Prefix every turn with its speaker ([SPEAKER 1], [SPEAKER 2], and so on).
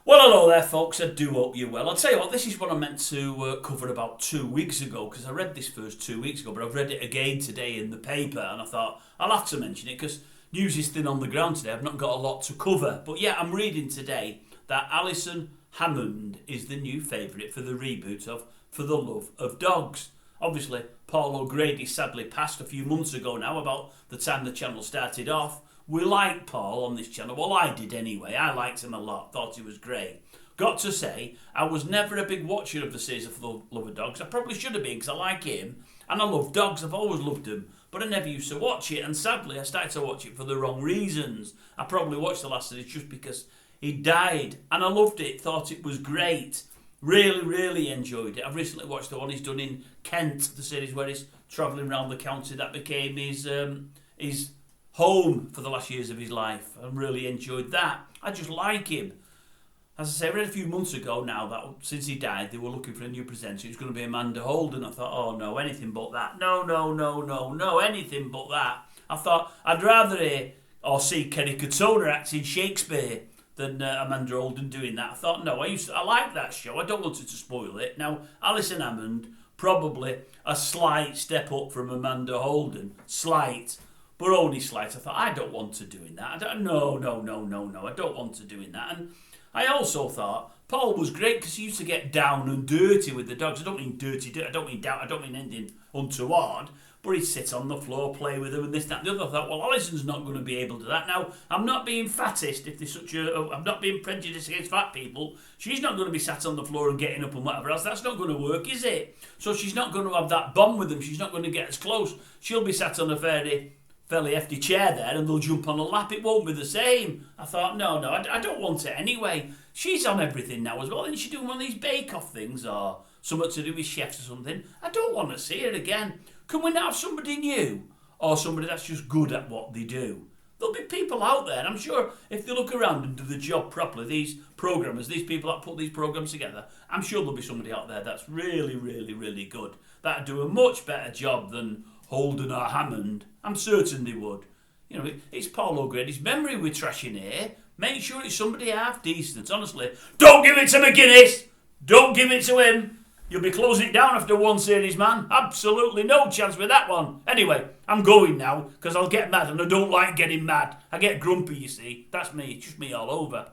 [SPEAKER 1] Well, hello there, folks. I do hope you're well. I'll tell you what, this is what I meant to cover about 2 weeks ago, because I read this first 2 weeks ago, but I've read it again today in the paper, and I thought I'll have to mention it, because news is thin on the ground today. I've not got a lot to cover. But yeah, I'm reading today that Alison Hammond is the new favourite for the reboot of For the Love of Dogs. Obviously, Paul O'Grady sadly passed a few months ago now, about the time the channel started off. We liked Paul on this channel. Well, I did anyway. I liked him a lot. Thought he was great. Got to say, I was never a big watcher of the series of For the Love of Dogs. I probably should have been, because I like him. And I love dogs. I've always loved them. But I never used to watch it. And sadly, I started to watch it for the wrong reasons. I probably watched the last series just because he died. And I loved it. Thought it was great. Really, really enjoyed it. I've recently watched the one he's done in Kent, the series where he's travelling around the county. That became his home for the last years of his life. I really enjoyed that. I just like him. As I say, I read a few months ago now that since he died, they were looking for a new presenter. It was going to be Amanda Holden. I thought, oh no, anything but that. No, anything but that. I thought, I'd rather hear or see Kerry Katona acting Shakespeare than Amanda Holden doing that. I thought, no, I like that show. I don't want it to spoil it. Now, Alison Hammond, probably a slight step up from Amanda Holden. Slight. But only slight. I thought, I don't want to doing that. No. I don't want to doing that. And I also thought Paul was great because he used to get down and dirty with the dogs. I don't mean dirty. I don't mean down. I don't mean anything untoward. But he'd sit on the floor, play with them, and this, that, and the other. I thought, well, Alison's not going to be able to do that. Now, I'm not being fattest. If there's such I'm not being prejudiced against fat people. She's not going to be sat on the floor and getting up and whatever else. That's not going to work, is it? So she's not going to have that bond with them. She's not going to get as close. She'll be sat on a fairly hefty chair there, and they'll jump on a lap. It won't be the same. I thought, no, I don't want it anyway. She's on everything now as well. Isn't she doing one of these bake-off things or something to do with chefs or something? I don't want to see her again. Can we not have somebody new or somebody that's just good at what they do? There'll be people out there, and I'm sure if they look around and do the job properly, these programmers, these people that put these programs together, I'm sure there'll be somebody out there that's really, really, really good. That'd do a much better job than Holden or Hammond. I'm certain they would. You know, it's Paul O'Grady's memory we're trashing here. Make sure it's somebody half decent. Honestly, don't give it to McGuinness. Don't give it to him. You'll be closing it down after one series, man. Absolutely no chance with that one. Anyway, I'm going now because I'll get mad, and I don't like getting mad. I get grumpy, you see. That's me. It's just me all over.